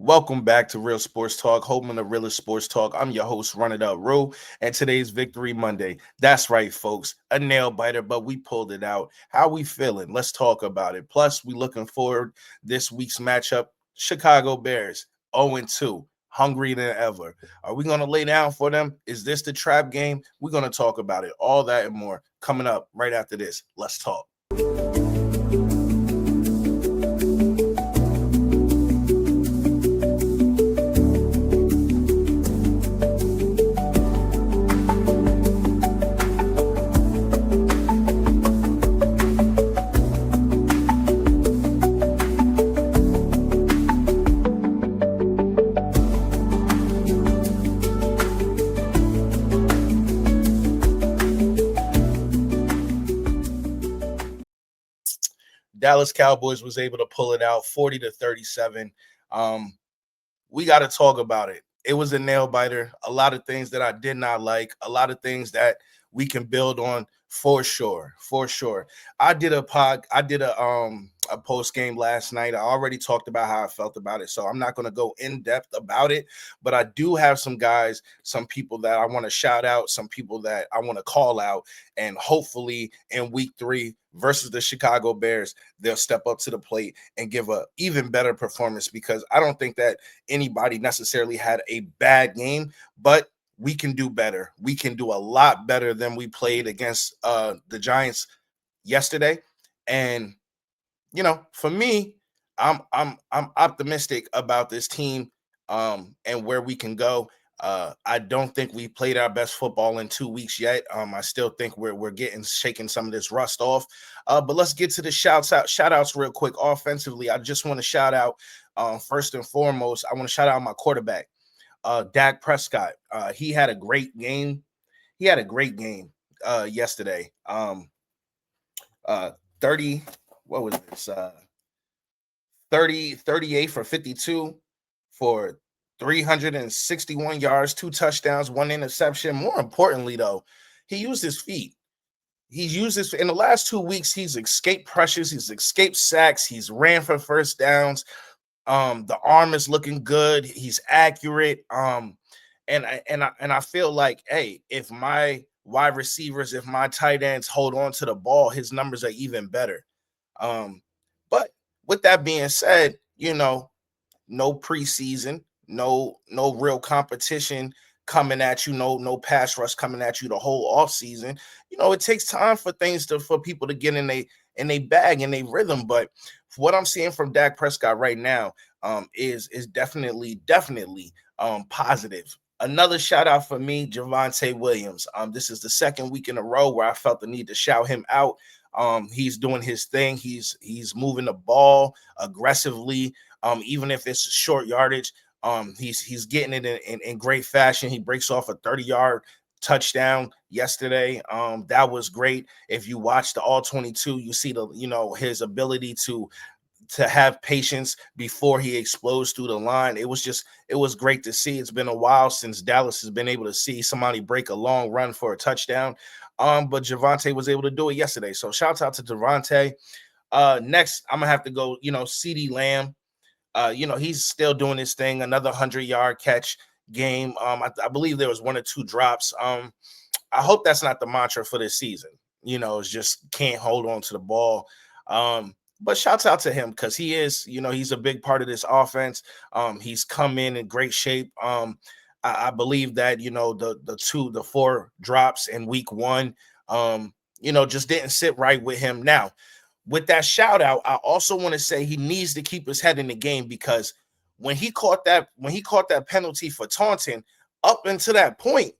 Welcome back to Real Sports Talk, home of the realest sports talk. I'm your host, Run It Up Rue, and today's Victory Monday. That's right, folks, a nail biter, but we pulled it out. How we feeling? Let's talk about it. Plus, we looking forward this week's matchup, Chicago Bears, 0-2, hungry than ever. Are we going to lay down for them? Is this the trap game? We're going to talk about it. All that and more coming up right after this. Let's talk. Dallas Cowboys was able to pull it out 40-37. We got to talk about it. It was a nail biter. A lot of things that I did not like, a lot of things that we can build on for sure. For sure. I did a post game last night. I already talked about how I felt about it, so I'm not going to go in depth about it, but I do have some guys, some people that I want to shout out, some people that I want to call out, and hopefully in week 3 versus the Chicago Bears, they'll step up to the plate and give a even better performance, because I don't think that anybody necessarily had a bad game, but we can do better. We can do a lot better than we played against the Giants yesterday. And for me, I'm optimistic about this team and where we can go. I don't think we played our best football in 2 weeks yet. I still think we're getting shaking some of this rust off. But let's get to the shout outs real quick. Offensively, I just want to shout out first and foremost. I want to shout out my quarterback, Dak Prescott. He had a great game. He had a great game yesterday. 30. What was this? 38 for 52 for 361 yards, 2 touchdowns, 1 interception. More importantly, though, he used his feet. He's used this in the last 2 weeks. He's escaped pressures, he's escaped sacks, he's ran for first downs. The arm is looking good, he's accurate. And I feel like, hey, if my wide receivers, if my tight ends hold on to the ball, his numbers are even better. But with that being said, no preseason, no real competition coming at you, no pass rush coming at you the whole off season. It takes time for for people to get in a bag and a rhythm. But what I'm seeing from Dak Prescott right now is definitely positive. Another shout out for me, Javonte Williams. This is the second week in a row where I felt the need to shout him out. He's doing his thing. He's moving the ball aggressively, even if it's short yardage. He's getting it in great fashion. He breaks off a 30-yard touchdown yesterday. That was great. If you watch the all 22, you see his ability to have patience before he explodes through the line. It was great to see. It's been a while since Dallas has been able to see somebody break a long run for a touchdown. But Javonte was able to do it yesterday. So shouts out to Javonte. Next, I'm gonna have to go, CeeDee Lamb. He's still doing his thing, another 100-yard catch game. I believe there was 1 or 2 drops. I hope that's not the mantra for this season. It's just can't hold on to the ball. But shouts out to him, because he is, he's a big part of this offense. He's come in great shape. I believe that, the 4 drops in week 1, just didn't sit right with him. Now, with that shout out, I also want to say he needs to keep his head in the game, because when he caught that penalty for taunting, up until that point,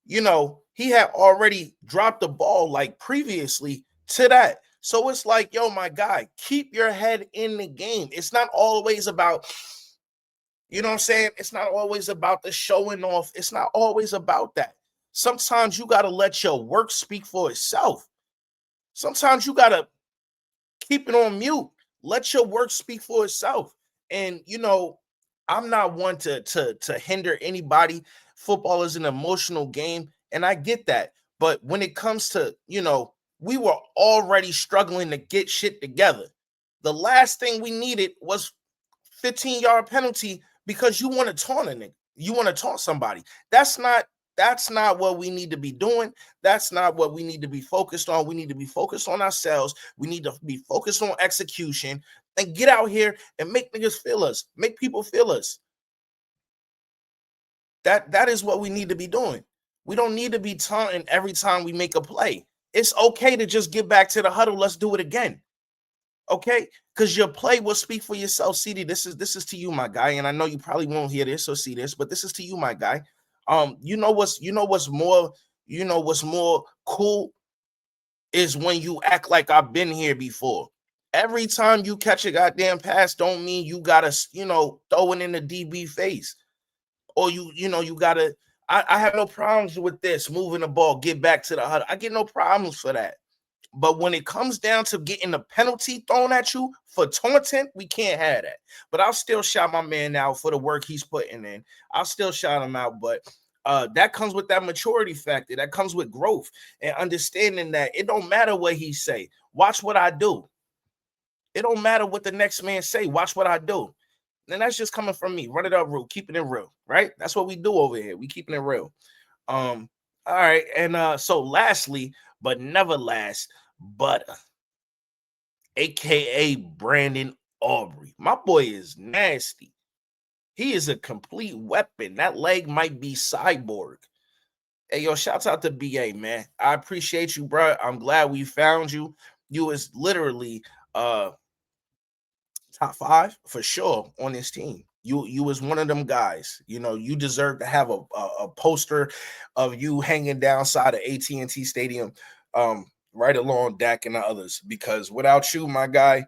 he had already dropped the ball like previously to that. So it's like, yo, my guy, keep your head in the game. It's not always about, what I'm saying? It's not always about the showing off. It's not always about that. Sometimes you got to let your work speak for itself. Sometimes you got to keep it on mute. Let your work speak for itself. And, I'm not one to hinder anybody. Football is an emotional game, and I get that. But when it comes to, we were already struggling to get shit together. The last thing we needed was 15-yard penalty because you want to taunt a nigga. You want to taunt somebody. That's not what we need to be doing. That's not what we need to be focused on. We need to be focused on ourselves. We need to be focused on execution and get out here and make niggas feel us, make people feel us. That is what we need to be doing. We don't need to be taunting every time we make a play. It's okay to just get back to the huddle. Let's do it again. Okay, because your play will speak for yourself. CD, this is to you, my guy, and I know you probably won't hear this or see this, but this is to you, my guy. You know what's more cool is when you act like I've been here before. Every time you catch a goddamn pass, don't mean you gotta throw it in the DB face, or you gotta. I have no problems with this moving the ball, get back to the huddle. I get no problems for that. But when it comes down to getting a penalty thrown at you for taunting, we can't have that. But I'll still shout my man out for the work he's putting in. I'll still shout him out. But that comes with that maturity factor. That comes with growth and understanding that it don't matter what he say. Watch what I do. It don't matter what the next man say. Watch what I do. And that's just coming from me. Run it up, real, keeping it real, right? That's what we do over here. We keeping it real. All right. And so lastly, but never last, Butter, aka Brandon Aubrey. My boy is nasty. He is a complete weapon. That leg might be cyborg. Hey, yo, shouts out to BA, man. I appreciate you, bro. I'm glad we found you. You is literally top 5 for sure on this team. You was one of them guys. You deserve to have a poster of you hanging down side of AT&T Stadium, right along Dak and the others. Because without you, my guy,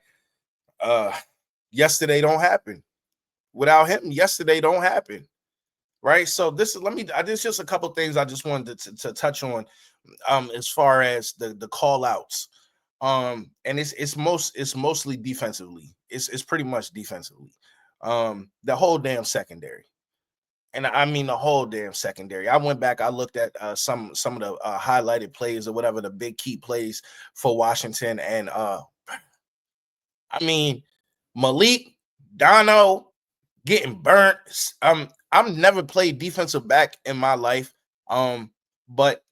yesterday don't happen. Without him, yesterday don't happen. Right. So this is just a couple things I just wanted to touch on, as far as the call outs. And it's mostly defensively. It's pretty much defensively. The whole damn secondary. And I mean the whole damn secondary. I went back, I looked at some of the highlighted plays or whatever, the big key plays for Washington. And I mean, Malik, Dono getting burnt. I've never played defensive back in my life. But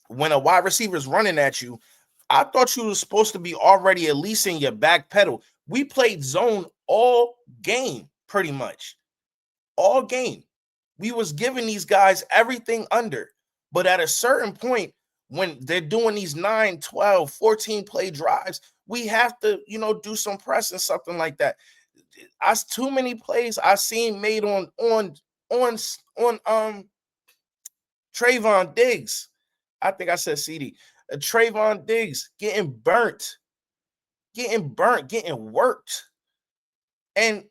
when a wide receiver is running at you, I thought you were supposed to be already at least in your back pedal. We played zone all game, pretty much. All game. We was giving these guys everything under. But at a certain point, when they're doing these 9, 12, 14 play drives, we have to, do some press and something like that. Too many plays I seen made on Trayvon Diggs. I think I said CD. Trayvon Diggs getting burnt, getting worked. And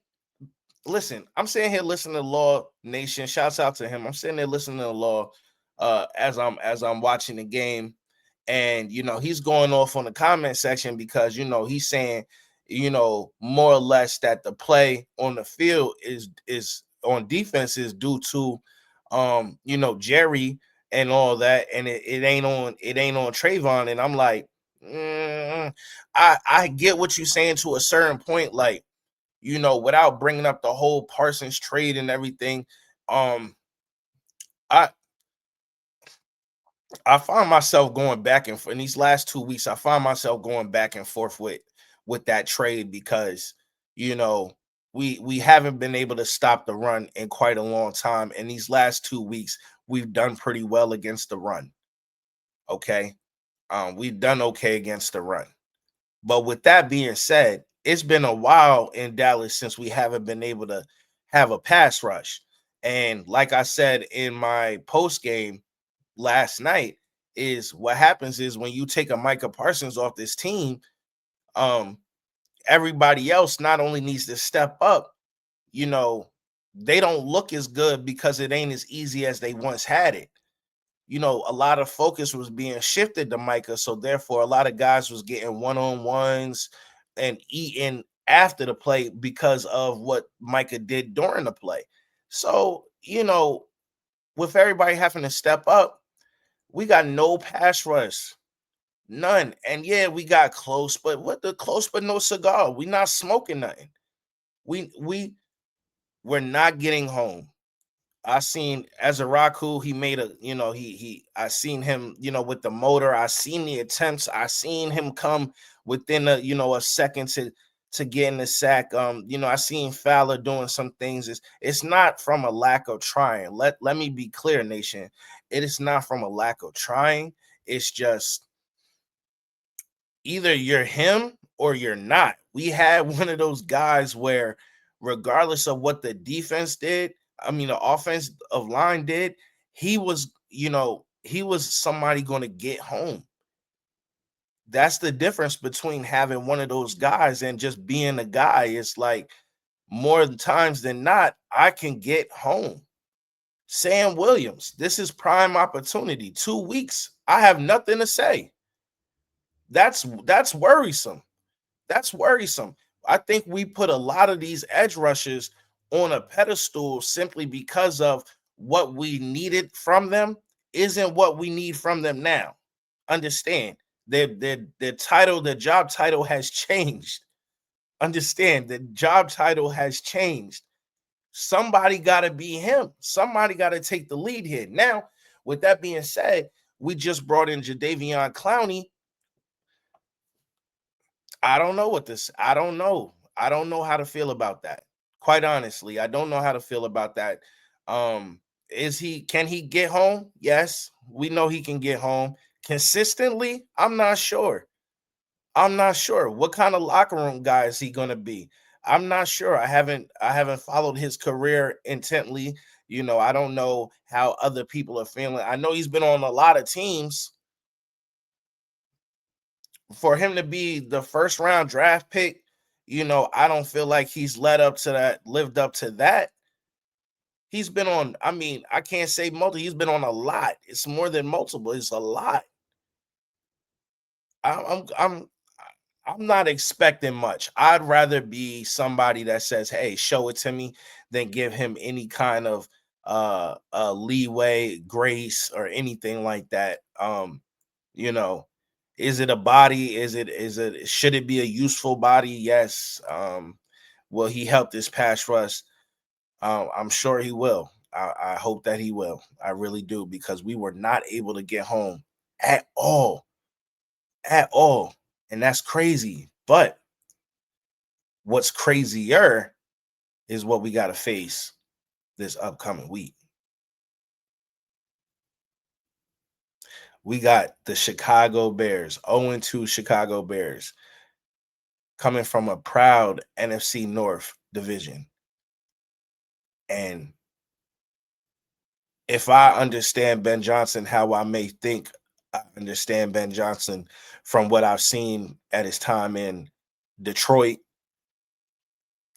listen, I'm sitting here listening to Law Nation. Shouts out to him. I'm sitting there listening to Law as I'm watching the game. And he's going off on the comment section because he's saying, more or less that the play on the field is on defense is due to Jerry and all that, and it ain't on Trayvon. And I'm like, I get what you're saying to a certain point, like, without bringing up the whole Parsons trade and everything. I find myself going back and forth in these last 2 weeks. I find myself going back and forth with that trade because we haven't been able to stop the run in quite a long time. In these last 2 weeks, we've done pretty well against the run. Okay, we've done okay against the run. But with that being said, it's been a while in Dallas since we haven't been able to have a pass rush. And like I said in my post game last night, is what happens is when you take a Micah Parsons off this team, everybody else not only needs to step up, they don't look as good because it ain't as easy as they once had it. A lot of focus was being shifted to Micah, so therefore a lot of guys was getting one-on-ones and eating after the play because of what Micah did during the play. So, with everybody having to step up, we got no pass rush. None. And yeah, we got close, but what the close but no cigar? We not smoking nothing. We We're not getting home. I seen Azaraku, he made a, I seen him, with the motor. I seen the attempts. I seen him come within a second to get in the sack. I seen Fowler doing some things. It's not from a lack of trying. Let me be clear, nation. It is not from a lack of trying. It's just either you're him or you're not. We had one of those guys where, regardless of what the defense did, the offense of line did, he was somebody going to get home. That's the difference between having one of those guys and just being a guy. It's like, more times than not, I can get home. Sam Williams, this is prime opportunity. 2 weeks, I have nothing to say. That's worrisome. That's worrisome. I think we put a lot of these edge rushers on a pedestal simply because of what we needed from them isn't what we need from them now. Understand, their title, their job title has changed. Understand, the job title has changed. Somebody got to be him. Somebody got to take the lead here. Now, with that being said, we just brought in Jadeveon Clowney. I don't know what this. I don't know. I don't know how to feel about that. Quite honestly, I don't know how to feel about that. Can he get home? Yes, we know he can get home consistently. I'm not sure. I'm not sure what kind of locker room guy is he going to be. I'm not sure. I haven't followed his career intently. I don't know how other people are feeling. I know he's been on a lot of teams. For him to be the first round draft pick, I don't feel like he's lived up to that. He's been on, I can't say multiple, he's been on a lot. It's more than multiple, it's a lot. I'm not expecting much. I'd rather be somebody that says, "Hey, show it to me," than give him any kind of leeway, grace, or anything like that. You know, is it a body? Should it be a useful body? Yes. Will he help this pass rush? I'm sure he will. I hope that he will. I really do, because we were not able to get home at all. At all. And that's crazy. But what's crazier is what we got to face this upcoming week. We got the Chicago Bears, 0-2 Chicago Bears, coming from a proud NFC North division. And if I understand Ben Johnson how I may think I understand Ben Johnson from what I've seen at his time in Detroit,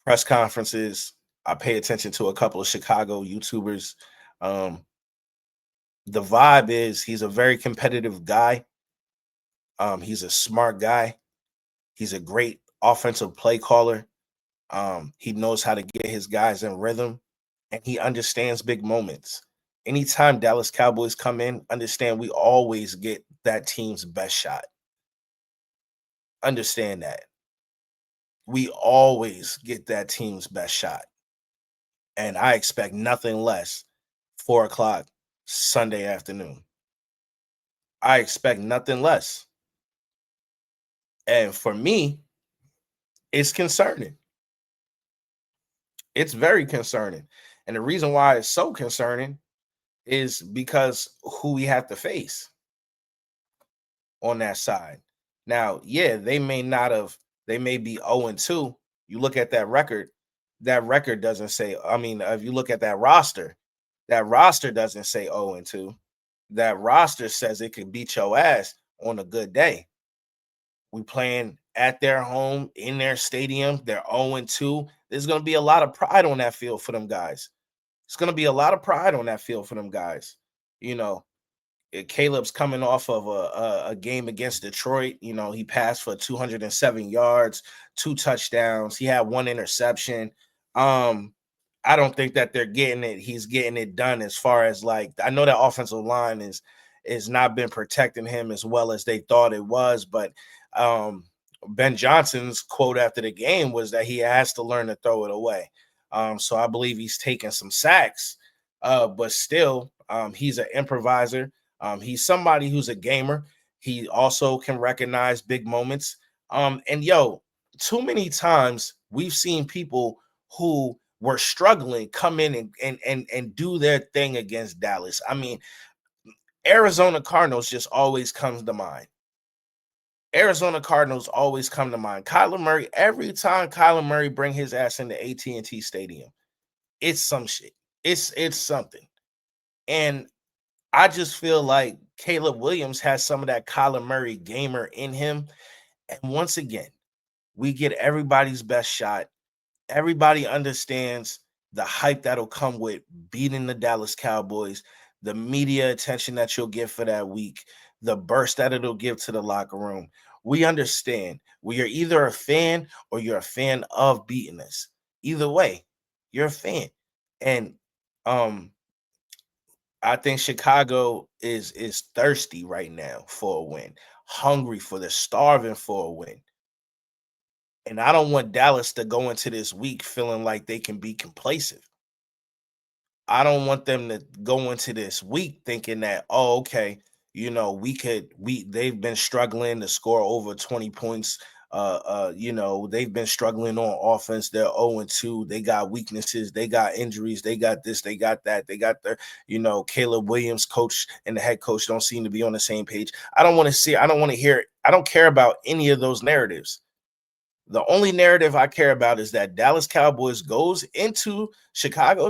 press conferences, I pay attention to a couple of Chicago YouTubers. The vibe is he's a very competitive guy. He's a smart guy. He's a great offensive play caller. He knows how to get his guys in rhythm, and he understands big moments. Anytime Dallas Cowboys come in, understand we always get that team's best shot. Understand that. We always get that team's best shot. And I expect nothing less 4 o'clock Sunday afternoon. I expect nothing less. And for me, it's concerning. It's very concerning. And the reason why it's so concerning is because who we have to face on that side. Now, yeah, they may be 0-2. You look at that record doesn't say, if you look at that roster doesn't say 0-2. That roster says it can beat your ass on a good day. We playing at their home, in their stadium. They're 0-2. There's going to be a lot of pride on that field for them guys. It's going to be a lot of pride on that field for them guys. Caleb's coming off of a game against Detroit. He passed for 207 yards, 2 touchdowns. He had 1 interception. I don't think that he's getting it done, as far as, like, I know that offensive line is not been protecting him as well as they thought it was, but Ben Johnson's quote after the game was that he has to learn to throw it away. So I believe he's taking some sacks. But still, he's an improviser. He's somebody who's a gamer. He also can recognize big moments. And yo, too many times we've seen people who were struggling come in and do their thing against Dallas. I mean, Arizona Cardinals just always comes to mind. Arizona Cardinals always come to mind. Kyler Murray, every time Kyler Murray bring his ass into AT&T Stadium, it's some shit. It's something. And I just feel like Caleb Williams has some of that Kyler Murray gamer in him. And once again, we get everybody's best shot. Everybody understands the hype that'll come with beating the Dallas Cowboys, the media attention that you'll get for that week, the burst that it'll give to the locker room. We understand. We are either a fan or you're a fan of beating us. Either way, you're a fan. And I think Chicago is thirsty right now for a win, hungry for the starving for a win. And I don't want Dallas to go into this week feeling like they can be complacent. I don't want them to go into this week thinking that, oh, okay, they've been struggling to score over 20 points. They've been struggling on offense. They're 0-2. They got weaknesses, they got injuries, they got this, they got that, they got Caleb Williams, coach and the head coach don't seem to be on the same page. I don't want to hear, I don't care about any of those narratives. The only narrative I care about is that Dallas Cowboys goes into Chicago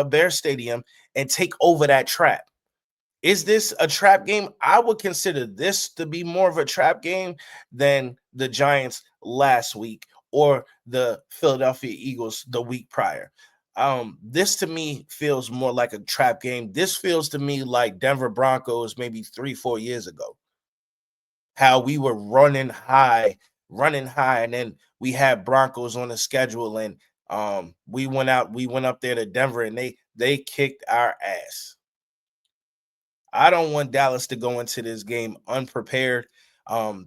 Bears Stadium and take over that trap. Is this a trap game? I would consider this to be more of a trap game than the Giants last week or the Philadelphia Eagles the week prior. This to me feels more like a trap game. This feels to me like Denver Broncos maybe 3-4 years ago. How we were running high, and then we had Broncos on the schedule, and we went up there to Denver, and they kicked our ass. I don't want Dallas to go into this game unprepared.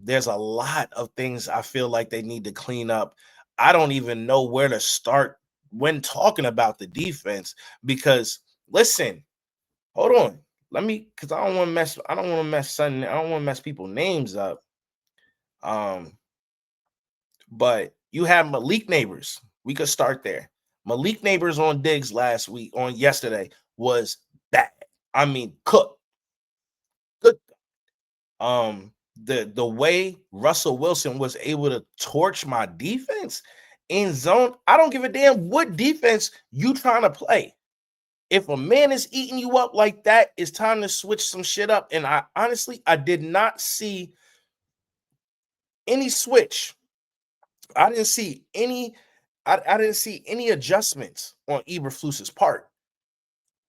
There's a lot of things I feel like they need to clean up. I don't even know where to start when talking about the defense because listen, hold on. Because I don't want to mess people's names up. But you have Malik Neighbors. We could start there. Malik Neighbors on Diggs yesterday was bad. I mean, cooked. Good. The way Russell Wilson was able to torch my defense in zone, I don't give a damn what defense you trying to play. If a man is eating you up like that, it's time to switch some shit up. And I did not see any switch. I didn't see any adjustments on Eberflus's part.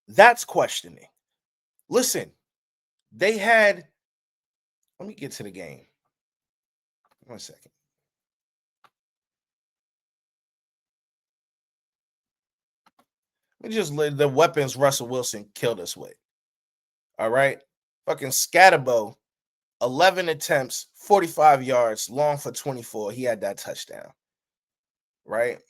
That's questioning. Listen, they had. Let me get to the game. 1 second. The weapons Russell Wilson killed us with. All right. Fucking Scatterbo, 11 attempts, 45 yards, long for 24. He had that touchdown. Right.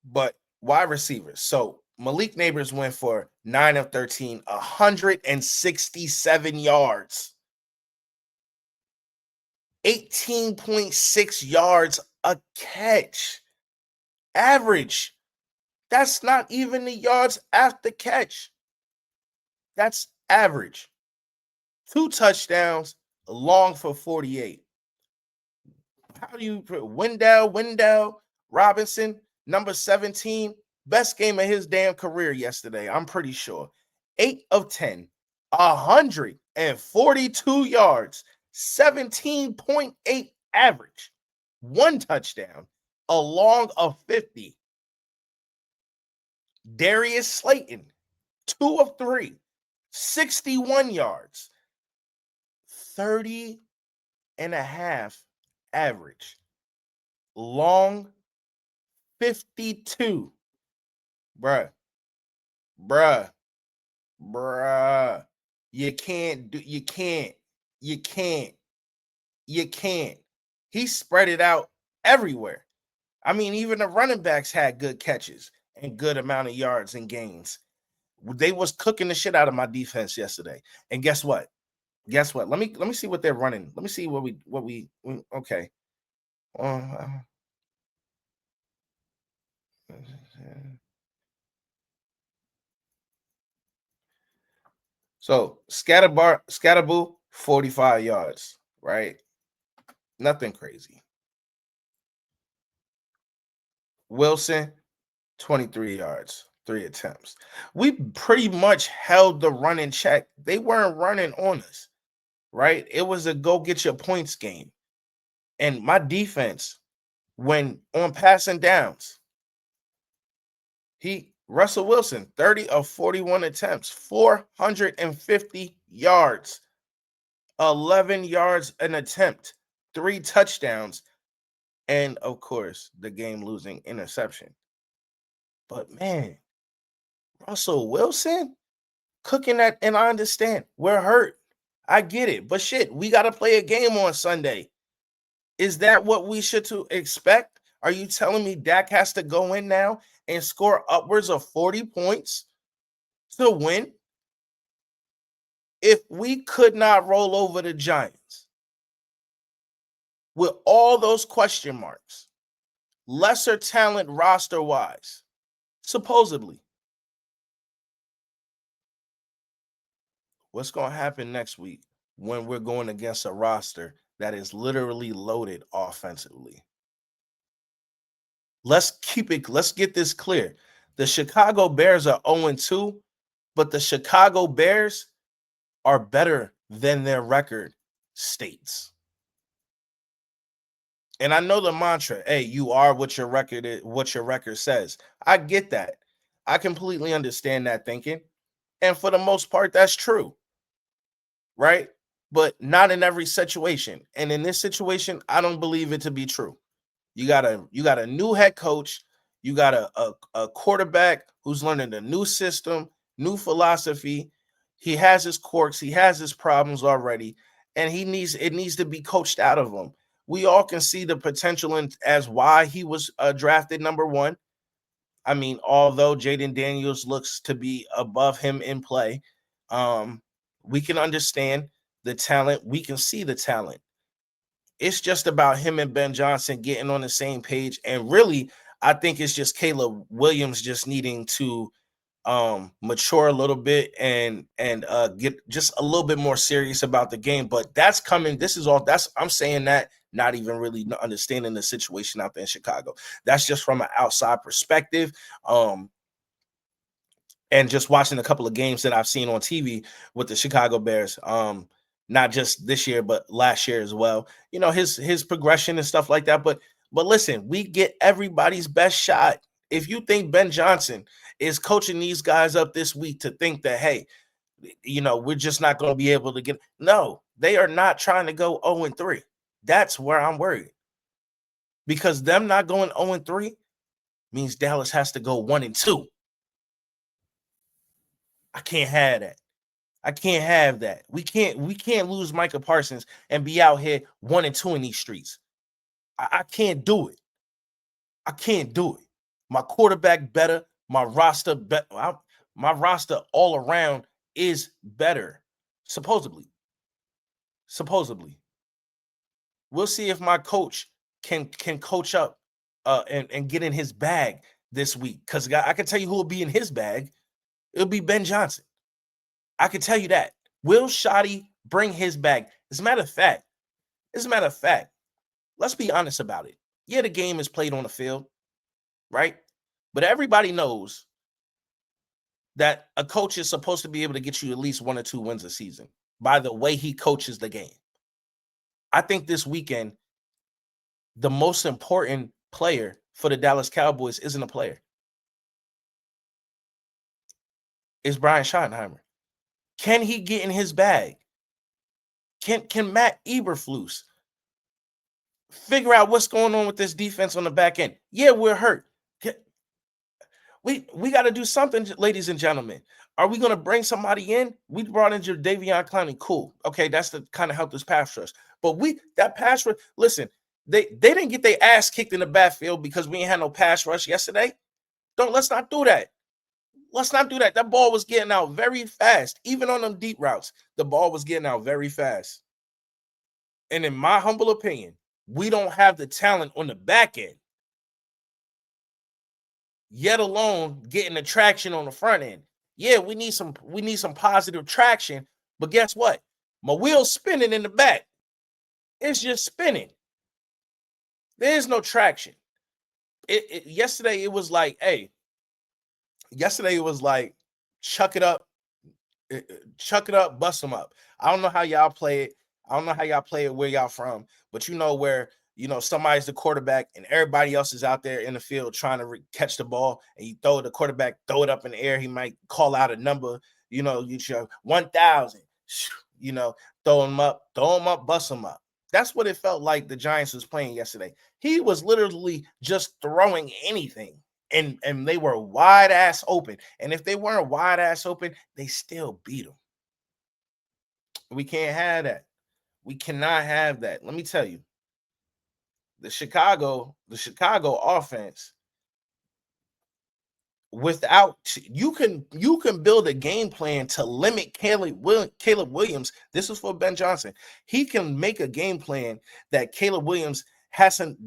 But wide receivers. So Malik Neighbors went for 9 of 13, 167 yards, 18.6 yards a catch. Average. That's not even the yards after catch. That's average. 2 touchdowns, long for 48. How do you put Wendell Robinson, number 17, best game of his damn career yesterday, I'm pretty sure. 8 of 10, 142 yards, 17.8 average, 1 touchdown, a long of 50. Darius Slayton, 2 of 3, 61 yards, 30 and a half average, long 52. Bruh. You can't. He spread it out everywhere. I mean, even the running backs had good catches. and good amount of yards and gains. They was cooking the shit out of my defense yesterday. And guess what? Guess what? Let me see what they're running. Let me see what we okay. Uh, so Scatterboo, 45 yards, right? Nothing crazy. Wilson, 23 yards, 3 attempts. We pretty much held the run in check. They weren't running on us, right? It was a go get your points game. And my defense, when on passing downs, Russell Wilson, 30 of 41 attempts, 450 yards, 11 yards an attempt, 3 touchdowns, and of course, the game losing interception. But man, Russell Wilson cooking that, and I understand we're hurt. I get it, but shit, we got to play a game on Sunday. Is that what we should to expect? Are you telling me Dak has to go in now and score upwards of 40 points to win? If we could not roll over the Giants with all those question marks, lesser talent roster-wise, supposedly, what's going to happen next week when we're going against a roster that is literally loaded offensively? Let's get this clear. The Chicago Bears are 0-2, but the Chicago Bears are better than their record states. And I know the mantra, hey, you are what your record is, what your record says. I get that. I completely understand that thinking. And for the most part, that's true. Right? But not in every situation. And in this situation, I don't believe it to be true. You got a new head coach, you got a quarterback who's learning a new system, new philosophy. He has his quirks, he has his problems already, and it needs to be coached out of him. We all can see the potential in as why he was drafted number 1. I mean, although Jaden Daniels looks to be above him in play, we can understand the talent. We can see the talent. It's just about him and Ben Johnson getting on the same page. And really, I think it's just Caleb Williams just needing to mature a little bit and get just a little bit more serious about the game. But that's coming. I'm saying that not even really understanding the situation out there in Chicago. That's just from an outside perspective. And just watching a couple of games that I've seen on TV with the Chicago Bears. Not just this year, but last year as well. You know, his progression and stuff like that. But listen, we get everybody's best shot. If you think Ben Johnson is coaching these guys up this week to think that, hey, you know, we're just not going to be able to get. No, they are not trying to go 0-3. That's where I'm worried. Because them not going 0-3 means Dallas has to go 1-2. I can't have that. I can't have that. We can't lose Micah Parsons and be out here 1-2 in these streets. I can't do it. I can't do it. My quarterback better. My roster my roster all around is better. Supposedly. We'll see if my coach can coach up and get in his bag this week. Because I can tell you who will be in his bag. It'll be Ben Johnson. I can tell you that. Will Shoddy bring his bag? As a matter of fact, let's be honest about it. Yeah, the game is played on the field, right? But everybody knows that a coach is supposed to be able to get you at least 1 or 2 wins a season by the way he coaches the game. I think this weekend, the most important player for the Dallas Cowboys isn't a player. It's Brian Schottenheimer. Can he get in his bag? Can Matt Eberflus figure out what's going on with this defense on the back end? Yeah, we're hurt. We got to do something, ladies and gentlemen. Are we going to bring somebody in? We brought in Jadeveon Clowney. Cool. Okay, that's the kind of help this pass rush. But that pass rush, listen, they didn't get their ass kicked in the backfield because we ain't had no pass rush yesterday. Let's not do that. Let's not do that. That ball was getting out very fast. Even on them deep routes, the ball was getting out very fast. And in my humble opinion, we don't have the talent on the back end, yet alone getting the traction on the front end. Yeah, we need some positive traction, but guess what? My wheel's spinning in the back. It's just spinning. There's no traction. Yesterday it was like, hey, yesterday it was like, chuck it up, bust them up. I don't know how y'all play it. I don't know how y'all play it where y'all from, but you know where somebody's the quarterback and everybody else is out there in the field trying to catch the ball, and you throw the quarterback, throw it up in the air. He might call out a number, you show 1,000, throw him up, bust him up. That's what it felt like the Giants was playing yesterday. He was literally just throwing anything. And they were wide ass open. And if they weren't wide ass open, they still beat them. We can't have that. We cannot have that. Let me tell you, the Chicago offense, without you can build a game plan to limit Caleb Williams. This is for Ben Johnson. He can make a game plan that Caleb Williams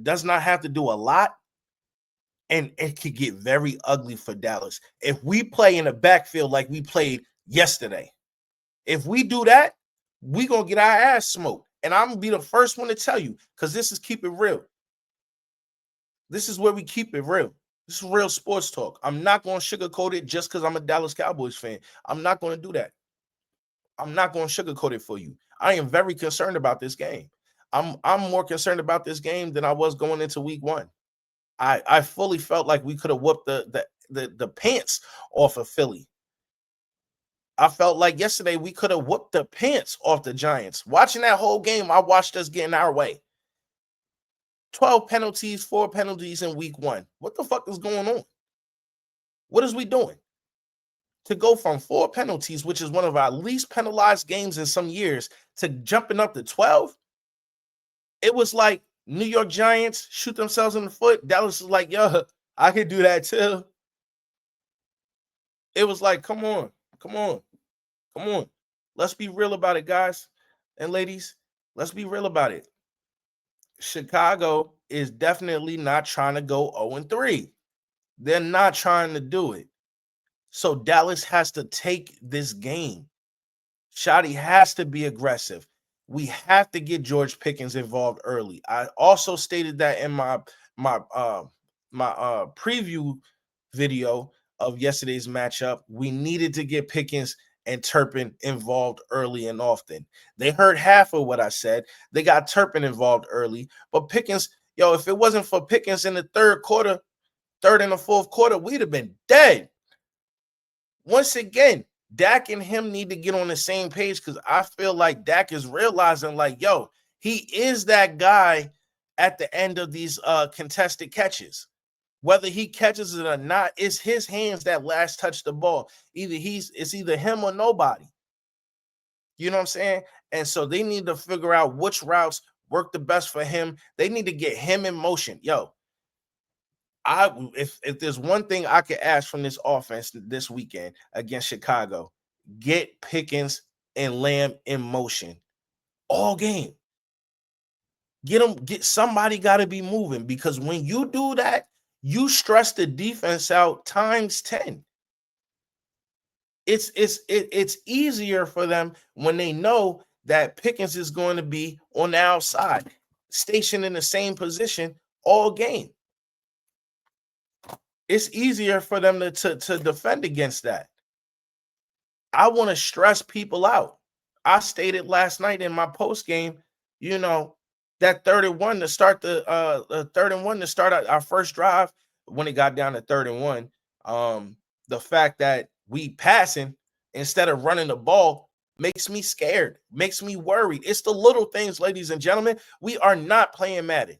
does not have to do a lot. And it could get very ugly for Dallas if we play in the backfield like we played yesterday. If we do that, we're going to get our ass smoked. And I'm going to be the first one to tell you, because this is keep it real. This is where we keep it real. This is real sports talk. I'm not going to sugarcoat it just because I'm a Dallas Cowboys fan. I'm not going to do that. I'm not going to sugarcoat it for you. I am very concerned about this game. I'm more concerned about this game than I was going into week one. I fully felt like we could have whooped the pants off of Philly. I felt like yesterday we could have whooped the pants off the Giants. Watching that whole game, I watched us get in our way. 12 penalties, 4 penalties in week one. What the fuck is going on? What is we doing? To go from 4 penalties, which is one of our least penalized games in some years, to jumping up to 12, it was like New York Giants shoot themselves in the foot. Dallas is like, yo, I could do that too. It was like, come on. Let's be real about it, guys and ladies. Let's be real about it. Chicago is definitely not trying to go 0-3. They're not trying to do it. So Dallas has to take this game. Shotty has to be aggressive. We have to get George Pickens involved early. I also stated that in my preview video of yesterday's matchup. We needed to get Pickens and Turpin involved early and often. They heard half of what I said. They got Turpin involved early, but Pickens, if it wasn't for Pickens in the third and the fourth quarter, we'd have been dead. Once again, Dak and him need to get on the same page, because I feel like Dak is realizing, like, he is that guy at the end of these contested catches. Whether he catches it or not, it's his hands that last touch the ball. It's either him or nobody. You know what I'm saying? And so they need to figure out which routes work the best for him. They need to get him in motion. If there's one thing I could ask from this offense this weekend against Chicago, get Pickens and Lamb in motion all game. Get somebody got to be moving, because when you do that, you stress the defense out times 10. It's easier for them when they know that Pickens is going to be on the outside, stationed in the same position all game. It's easier for them to defend against that. I want to stress people out. I stated last night in my post game, that 3rd-and-1 to start the 3rd-and-1 to start our first drive when it got down to 3rd-and-1. The fact that we passing instead of running the ball makes me scared, makes me worried. It's the little things, ladies and gentlemen. We are not playing Madden.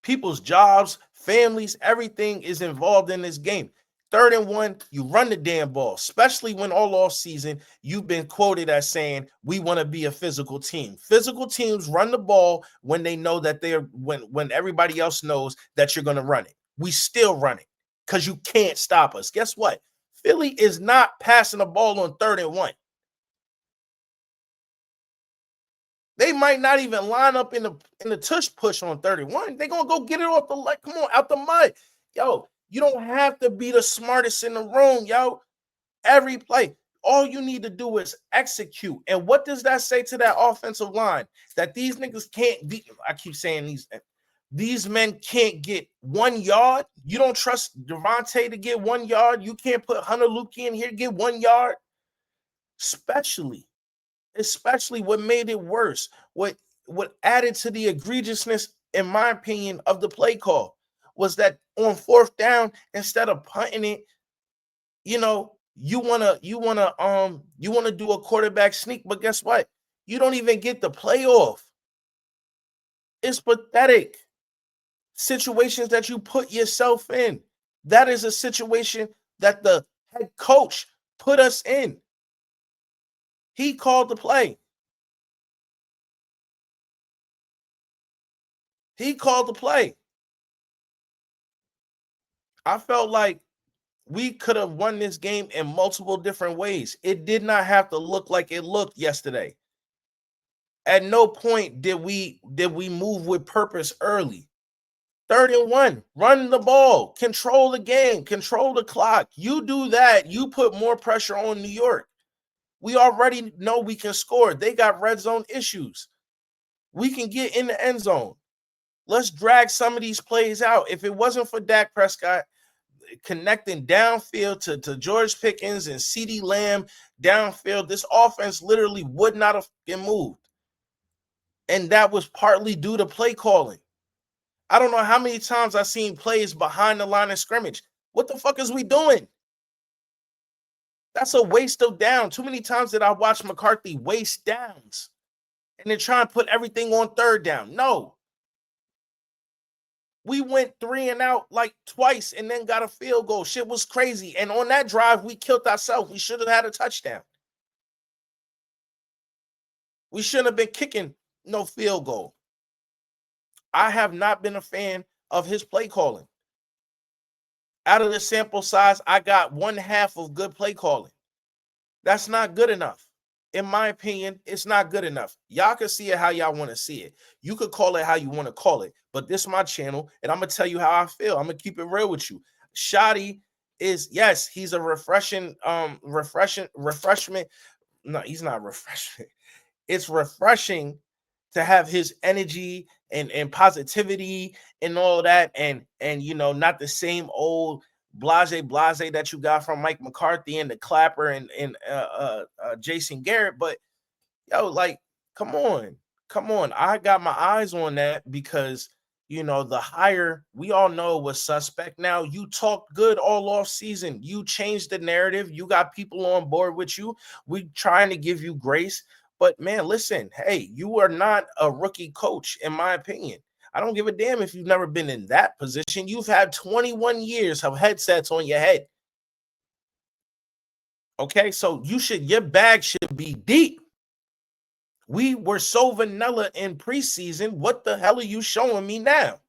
People's jobs, families, everything is involved in this game. 3rd-and-1, you run the damn ball, especially when all off season you've been quoted as saying we want to be a physical team. Physical teams run the ball when they know that when everybody else knows that you're going to run it. We still run it because you can't stop us. Guess what? Philly is not passing the ball on 3rd and 1. They might not even line up in the tush push on 31. They're gonna go get it off the leg. Come on, out the mud. Yo, you don't have to be the smartest in the room, yo. Every play, all you need to do is execute. And what does that say to that offensive line? That these niggas can't be. I keep saying these men can't get 1 yard. You don't trust Devontae to get 1 yard. You can't put Hunter Luke in here to get 1 yard. Especially what made it worse, what added to the egregiousness, in my opinion, of the play call was that on 4th down, instead of punting it, you wanna do a quarterback sneak, but guess what? You don't even get the playoff. It's pathetic. Situations that you put yourself in. That is a situation that the head coach put us in. He called the play. He called the play. I felt like we could have won this game in multiple different ways. It did not have to look like it looked yesterday. At no point did we move with purpose early. 3rd and 1, run the ball, control the game, control the clock. You do that, you put more pressure on New York. We already know we can score. They got red zone issues. We can get in the end zone. Let's drag some of these plays out. If it wasn't for Dak Prescott connecting downfield to George Pickens and CeeDee Lamb downfield, this offense literally would not have been moved. And that was partly due to play calling. I don't know how many times I've seen plays behind the line of scrimmage. What the fuck is we doing? That's a waste of down. Too many times did I watch McCarthy waste downs and then try and put everything on 3rd down. No. We went 3 and out like twice and then got a field goal. Shit was crazy. And on that drive, we killed ourselves. We should have had a touchdown. We shouldn't have been kicking no field goal. I have not been a fan of his play calling. Out of the sample size, I got 1/2 of good play calling. That's not good enough. In my opinion, it's not good enough. Y'all can see it how y'all want to see it. You could call it how you want to call it, but this is my channel, and I'm going to tell you how I feel. I'm going to keep it real with you. Shotty is, yes, he's a refreshment. No, he's not refreshing. It's refreshing to have his energy and positivity and all that, and not the same old blase that you got from Mike McCarthy and the Clapper and Jason Garrett. But yo, like, come on. I got my eyes on that because the hire, we all know, was suspect. Now, you talked good all off season. You changed the narrative. You got people on board with you. We trying to give you grace. But man, listen, hey, you are not a rookie coach, in my opinion. I don't give a damn if you've never been in that position. You've had 21 years of headsets on your head. Okay, so your bag should be deep. We were so vanilla in preseason. What the hell are you showing me now?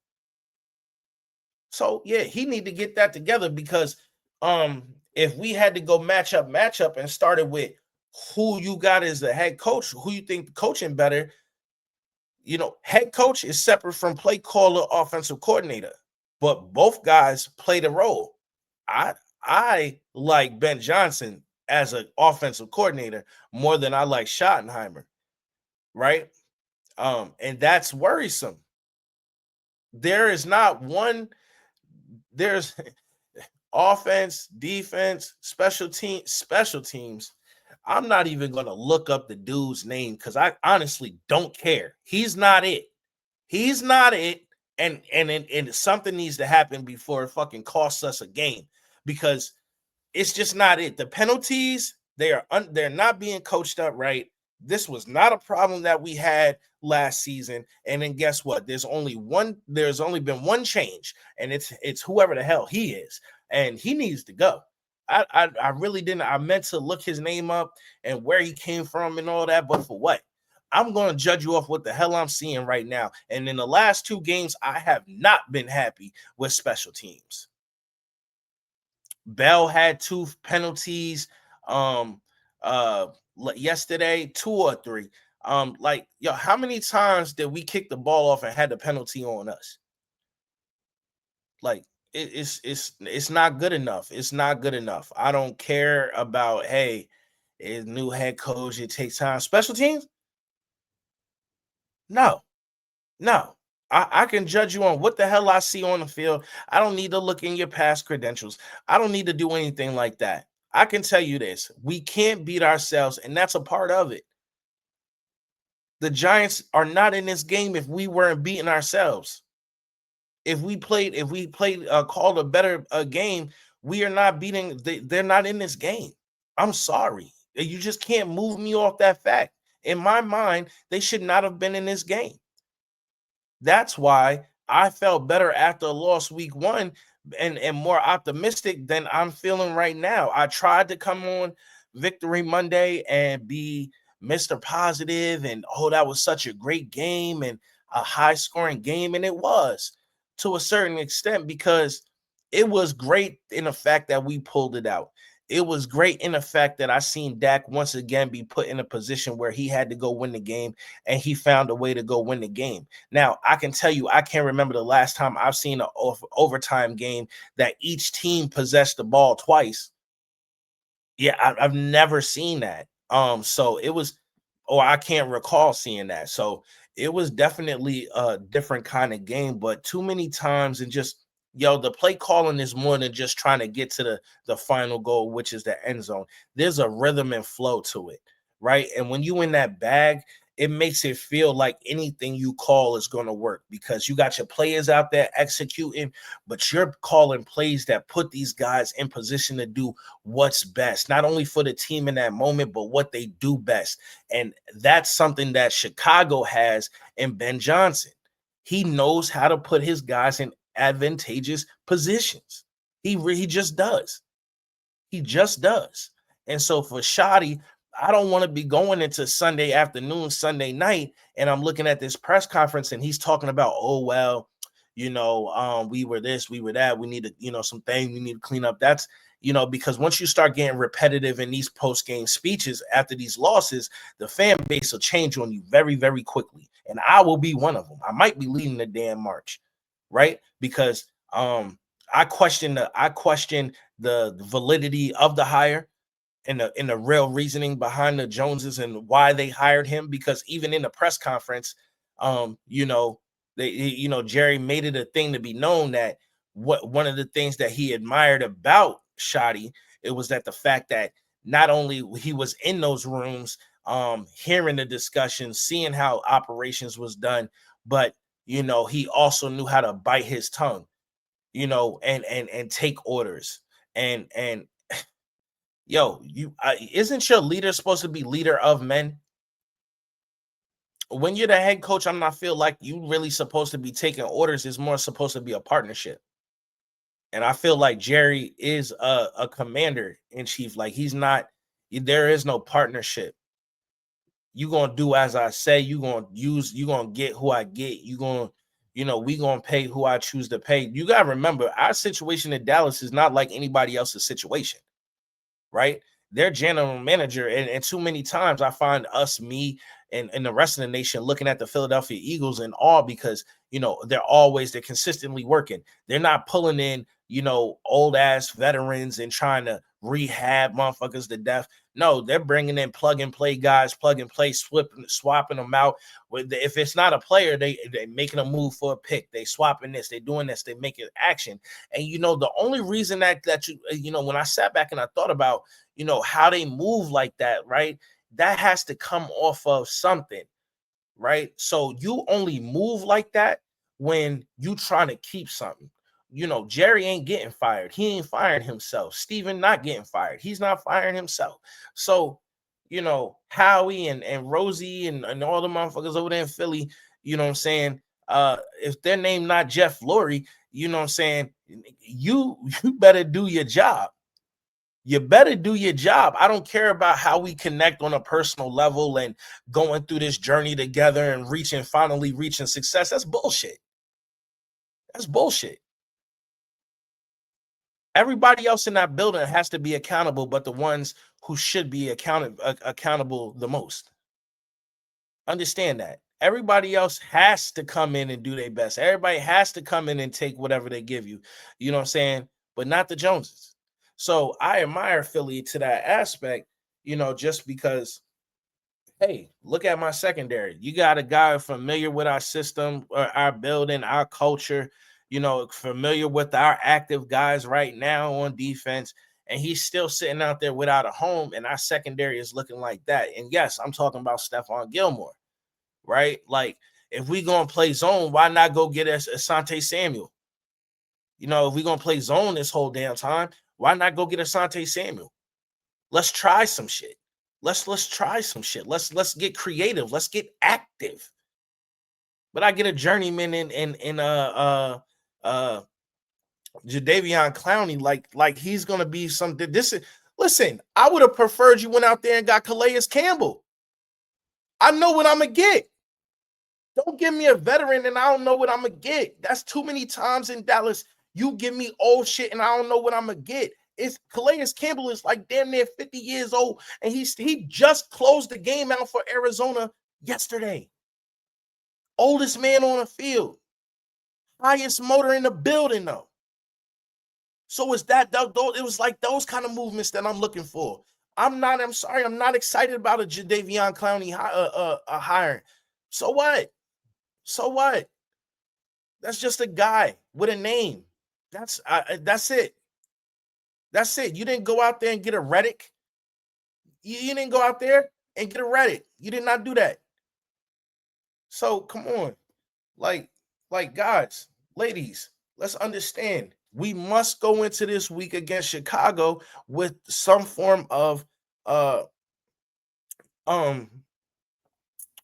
So yeah, he need to get that together because if we had to go matchup and started with who you got as the head coach, who you think coaching better, head coach is separate from play caller, offensive coordinator, but both guys play the role. I like Ben Johnson as an offensive coordinator more than I like Schottenheimer, right? And that's worrisome. There's offense, defense, special teams. I'm not even going to look up the dude's name because I honestly don't care. He's not it. And something needs to happen before it fucking costs us a game because it's just not it. The penalties, they're not being coached up right. This was not a problem that we had last season. And then guess what? There's only been one change, and it's whoever the hell he is, and he needs to go. I really didn't. I meant to look his name up and where he came from and all that, but for what? I'm going to judge you off what the hell I'm seeing right now. And in the last 2 games, I have not been happy with special teams. Bell had 2 penalties yesterday, 2 or 3. Like, yo, how many times did we kick the ball off and had the penalty on us? Like, it's not good enough. It's not good enough. I don't care about, hey, it's new head coach, it takes time. Special teams? No, no. I can judge you on what the hell I see on the field. I don't need to look in your past credentials. I don't need to do anything like that. I can tell you this: we can't beat ourselves, and that's a part of it. The Giants are not in this game if we weren't beating ourselves. If we played, called a better game, we are not beating. They're not in this game. I'm sorry. You just can't move me off that fact. In my mind, they should not have been in this game. That's why I felt better after loss week 1 and more optimistic than I'm feeling right now. I tried to come on Victory Monday and be Mr. Positive and, oh, that was such a great game and a high scoring game. And it was to a certain extent because it was great in the fact that we pulled it out. It was great in the fact that I seen Dak once again be put in a position where he had to go win the game, and he found a way to go win the game. Now, I can tell you, I can't remember the last time I've seen an overtime game that each team possessed the ball twice. Yeah, I've never seen that. So it was, or I can't recall seeing that. So it was definitely a different kind of game, but too many times and just, yo, the play calling is more than just trying to get to the final goal, which is the end zone. There's a rhythm and flow to it, right? And when you in that bag, it makes it feel like anything you call is going to work because you got your players out there executing, but you're calling plays that put these guys in position to do what's best, not only for the team in that moment, but what they do best. And that's something that Chicago has in Ben Johnson. He knows how to put his guys in advantageous positions. He just does. He just does. And so for Shoddy, I don't want to be going into Sunday afternoon, Sunday night, and I'm looking at this press conference and he's talking about, oh, well, we were this, we were that, we need to, some things we need to clean up. That's, because once you start getting repetitive in these post-game speeches after these losses, the fan base will change on you very, very quickly. And I will be one of them. I might be leading the damn march, right? Because I question the validity of the hire and the real reasoning behind the Joneses and why they hired him. Because even in the press conference, Jerry made it a thing to be known that one of the things that he admired about Shoddy, it was that the fact that not only he was in those rooms, hearing the discussions, seeing how operations was done, but he also knew how to bite his tongue, and take orders. And yo, isn't your leader supposed to be leader of men? When you're the head coach, I'm not feel like you really supposed to be taking orders. It's more supposed to be a partnership. And I feel like Jerry is a commander in chief. Like there is no partnership. You gonna do as I say. You gonna get who I get. We gonna pay who I choose to pay. You gotta remember, our situation in Dallas is not like anybody else's situation, right? Their general manager, and too many times I find me and the rest of the nation looking at the Philadelphia Eagles in awe because they're consistently working. They're not pulling in old ass veterans and trying to rehab motherfuckers to death. No, they're bringing in plug and play guys, plug and play, swapping them out. If it's not a player, they making a move for a pick. They swapping this, they doing this, they making action. And the only reason that when I sat back and I thought about how they move like that, right? That has to come off of something, right? So you only move like that when you trying to keep something. Jerry ain't getting fired. He ain't firing himself. Steven not getting fired. He's not firing himself. So, Howie and Rosie and all the motherfuckers over there in Philly, you know what I'm saying? If their name not Jeff Lurie, you know what I'm saying? You better do your job. You better do your job. I don't care about how we connect on a personal level and going through this journey together and finally reaching success. That's bullshit. That's bullshit. Everybody else in that building has to be accountable, but the ones who should be accountable the most. Understand that. Everybody else has to come in and do their best. Everybody has to come in and take whatever they give you. You know what I'm saying? But not the Joneses. So I admire Philly to that aspect, just because, hey, look at my secondary. You got a guy familiar with our system, or our building, our culture, familiar with our active guys right now on defense. And he's still sitting out there without a home, and our secondary is looking like that. And yes, I'm talking about Stephon Gilmore, right? Like, if we gonna play zone, why not go get us Asante Samuel? If we gonna play zone this whole damn time, why not go get Asante Samuel? Let's try some shit. Let's try some shit. Let's get creative. Let's get active. But I get a journeyman in Jadeveon Clowney, like he's gonna be something. Listen, I would have preferred you went out there and got Calais Campbell. I know what I'm gonna get. Don't give me a veteran and I don't know what I'm gonna get. That's too many times in Dallas. You give me old shit and I don't know what I'm gonna get. It's Calais Campbell is like damn near 50 years old, and he just closed the game out for Arizona yesterday. Oldest man on the field, highest motor in the building, though. So it's that it was like those kind of movements that I'm looking for. I'm not excited about a Jadeveon Clowney hiring. So what? So what? That's just a guy with a name. That's it. That's it. You didn't go out there and get a Reddick. You didn't go out there and get a Reddick. You did not do that. So come on, like guys, ladies, let's understand. We must go into this week against Chicago with some form of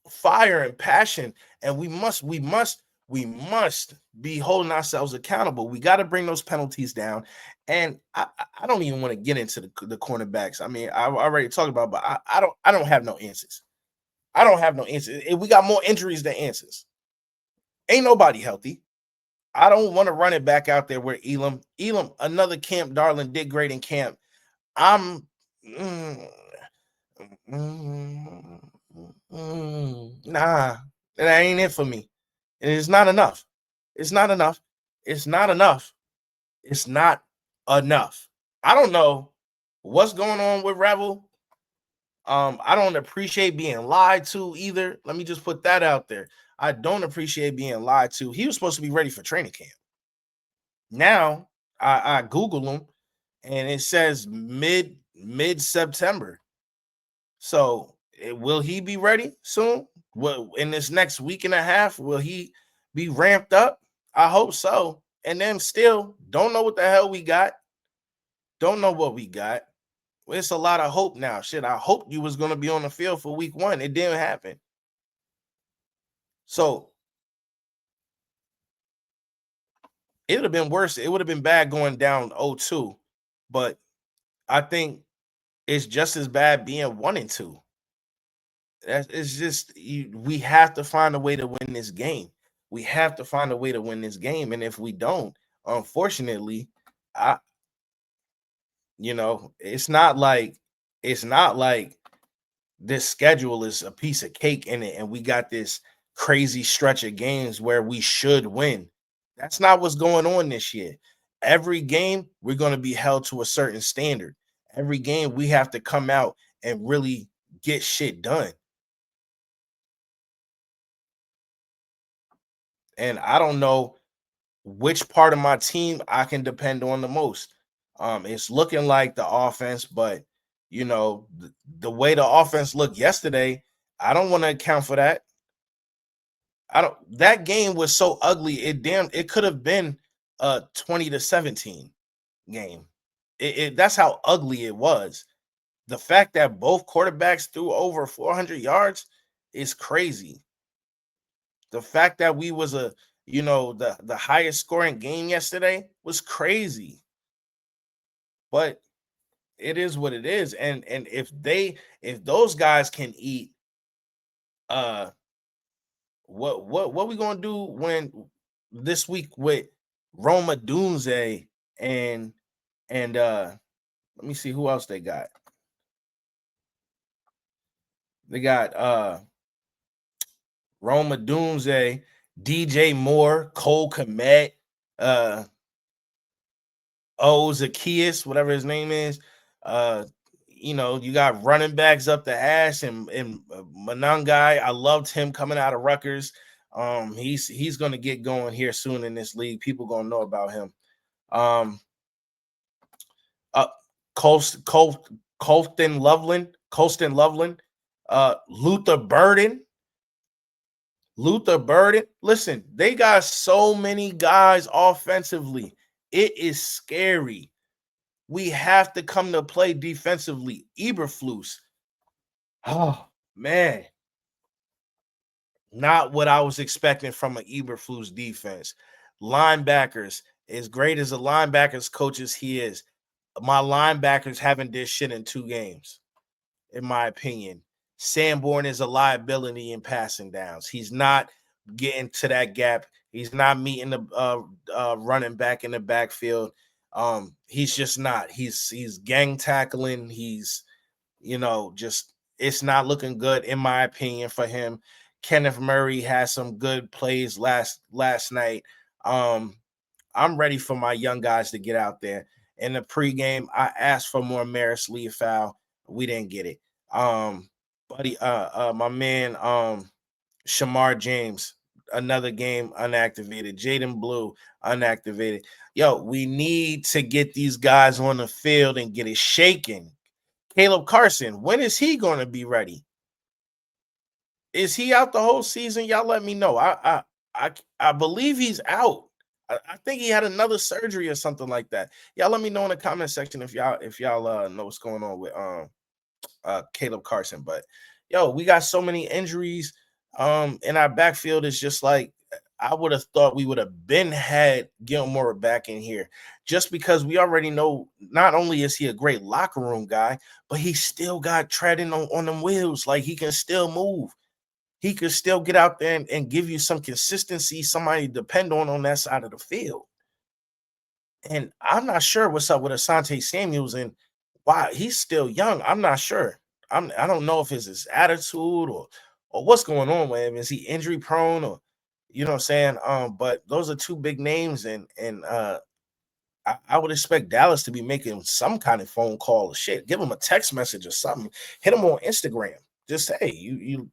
fire and passion, and we must be holding ourselves accountable. We got to bring those penalties down, and I don't even want to get into the cornerbacks. I mean, I already talked about, but I don't have no answers. I don't have no answers. We got more injuries than answers. Ain't nobody healthy. I don't want to run it back out there where Elam, another Camp Darling did great in camp. I'm nah, that ain't it for me. And it's not enough. It's not enough. It's not enough. It's not enough. I don't know what's going on with Rebel. I don't appreciate being lied to either. Let me just put that out there. I don't appreciate being lied to. He was supposed to be ready for training camp. Now I Google him and it says mid September. So will he be ready soon? Will in this next week and a half will he be ramped up? I hope so. And then still don't know what the hell we got. Don't know what we got. It's a lot of hope now. Shit, I hoped you was going to be on the field for week 1. It didn't happen. So it would have been worse. It would have been bad going down 0-2, but I think it's just as bad being 1-2. It's just we have to find a way to win this game. We have to find a way to win this game, and if we don't, unfortunately, it's not like this schedule is a piece of cake in it, and we got this crazy stretch of games where we should win. That's not what's going on this year. Every game, we're going to be held to a certain standard. Every game, we have to come out and really get shit done. And I don't know which part of my team I can depend on the most. It's looking like the offense, but the way the offense looked yesterday, I don't want to account for that. That game was so ugly. It could have been a 20-17 game. That's how ugly it was. The fact that both quarterbacks threw over 400 yards is crazy. The fact that we was the highest scoring game yesterday was crazy. But it is what it is. And if those guys can eat, uh what we gonna do when this week with Roma Dunze and let me see who else they got. They got Roma Dunze, DJ Moore, Cole Kmet, uh Zacchaeus, whatever his name is. You got running backs up the ass and Manangai. I loved him coming out of Rutgers. He's gonna get going here soon in this league. People gonna know about him. Uh, Colston Loveland, Luther Burden. Listen, they got so many guys offensively. It is scary. We have to come to play defensively. Eberflus. Oh, man. Not what I was expecting from an Eberflus defense. Linebackers, as great as a linebackers coach as he is, my linebackers haven't did shit in 2 games, in my opinion. Sanborn is a liability in passing downs. He's not getting to that gap. He's not meeting the running back in the backfield. He's just not. He's gang tackling. He's just it's not looking good in my opinion for him. Kenneth Murray has some good plays last night. I'm ready for my young guys to get out there. In the pregame, I asked for more Maris Leafau. We didn't get it. My man, Shamar James, another game unactivated. Jaden Blue unactivated. Yo, we need to get these guys on the field and get it shaking. Caleb Carson, when is he going to be ready? Is he out the whole season? Y'all let me know. I believe he's out. I think he had another surgery or something like that. Y'all let me know in the comment section if y'all know what's going on with Caleb Carson. But yo, we got so many injuries in our backfield. It's just like I would have thought we would have had Gilmore back in here, just because we already know not only is he a great locker room guy, but he still got treading on them wheels. Like, he can still move. He could still get out there and give you some consistency, somebody to depend on that side of the field. And I'm not sure what's up with Asante Samuels and why he's still young. I'm not sure. I don't know if it's his attitude or what's going on with him. Is he injury prone or you know what I'm saying? But those are 2 big names, and I would expect Dallas to be making some kind of phone call or shit. Give him a text message or something. Hit him on Instagram. Just say you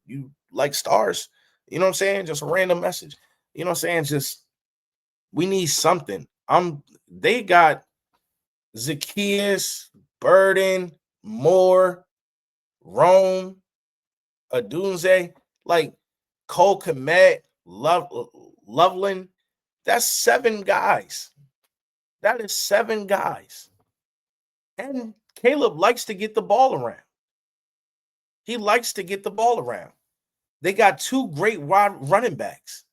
like stars. You know what I'm saying? Just a random message. You know what I'm saying? Just we need something. They got Zacchaeus, Burden, Moore, Rome, Adunze, like Cole Kmet, Loveland. That's 7 guys. That is 7 guys. And Caleb likes to get the ball around. He likes to get the ball around. They got 2 great wide running backs.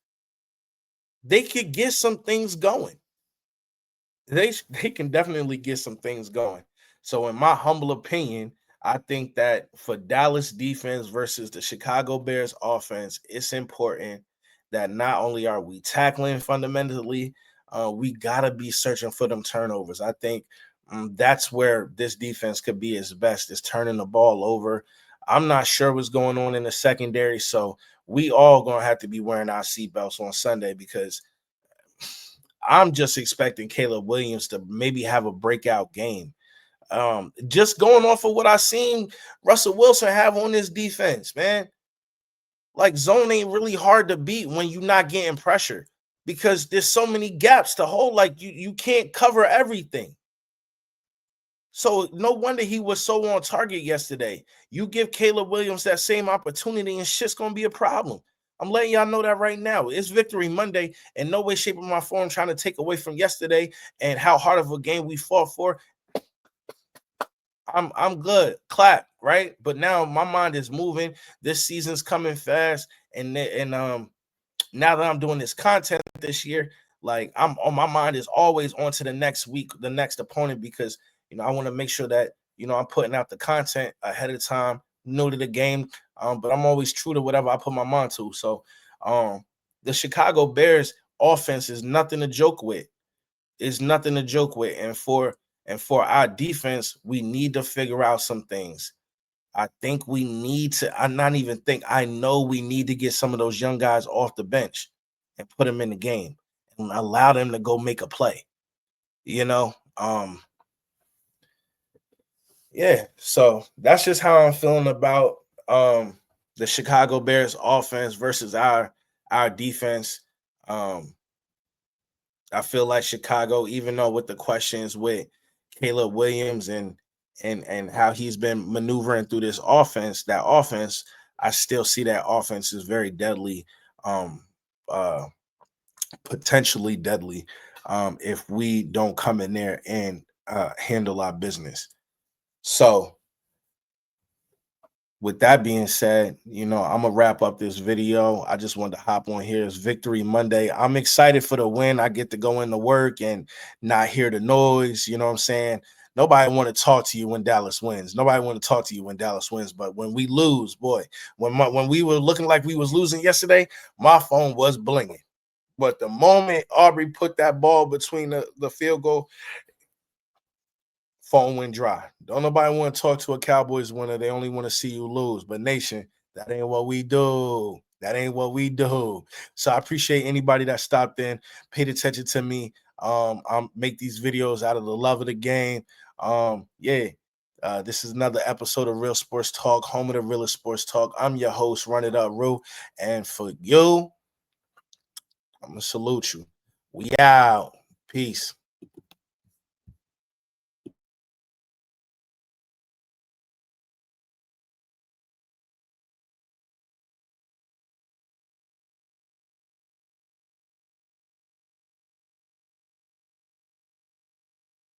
They could get some things going. They can definitely get some things going. So in my humble opinion, I think that for Dallas defense versus the Chicago Bears offense, it's important that not only are we tackling fundamentally, we got to be searching for them turnovers. I think that's where this defense could be its best, is turning the ball over. I'm not sure what's going on in the secondary, so we all going to have to be wearing our seatbelts on Sunday, because I'm just expecting Caleb Williams to maybe have a breakout game. Just going off of what I seen Russell Wilson have on this defense, man. Like, zone ain't really hard to beat when you're not getting pressure, because there's so many gaps to hold. Like, you can't cover everything. So no wonder he was so on target yesterday. You give Caleb Williams that same opportunity and shit's gonna be a problem. I'm letting y'all know that right now. It's Victory Monday, and no way, shape, or my form trying to take away from yesterday and how hard of a game we fought for. I'm good. Clap, right? But now my mind is moving. This season's coming fast, and now that I'm doing this content this year, like, I'm on, my mind is always on to the next week, the next opponent, because I want to make sure that I'm putting out the content ahead of time, new to the game, but I'm always true to whatever I put my mind to. So the Chicago Bears offense is nothing to joke with. It's nothing to joke with. And for our defense, we need to figure out some things. I think we need to, I not even think, I know we need to get some of those young guys off the bench and put them in the game and allow them to go make a play. You know, yeah. So that's just how I'm feeling about the Chicago Bears offense versus our defense. Um, I feel like Chicago, even though with the questions with Caleb Williams and how he's been maneuvering through this offense, that offense, I still see that offense is very deadly, um, uh, potentially deadly, if we don't come in there and handle our business. So with that being said, I'm gonna wrap up this video. I just wanted to hop on here. It's Victory Monday. I'm excited for the win. I get to go into work and not hear the noise. You know what I'm saying? Nobody want to talk to you when Dallas wins. Nobody want to talk to you when Dallas wins. But when we lose, boy, when we were looking like we was losing yesterday, my phone was blinging. But the moment Aubrey put that ball between the field goal, phone went dry. Don't nobody want to talk to a Cowboys winner. They only want to see you lose. But nation, that ain't what we do. That ain't what we do. So I appreciate anybody that stopped in, paid attention to me. I make these videos out of the love of the game. Yeah. This is another episode of Real Sports Talk, home of the realest sports talk. I'm your host, Run It Up, Rue. And for you, I'm gonna salute you. We out. Peace.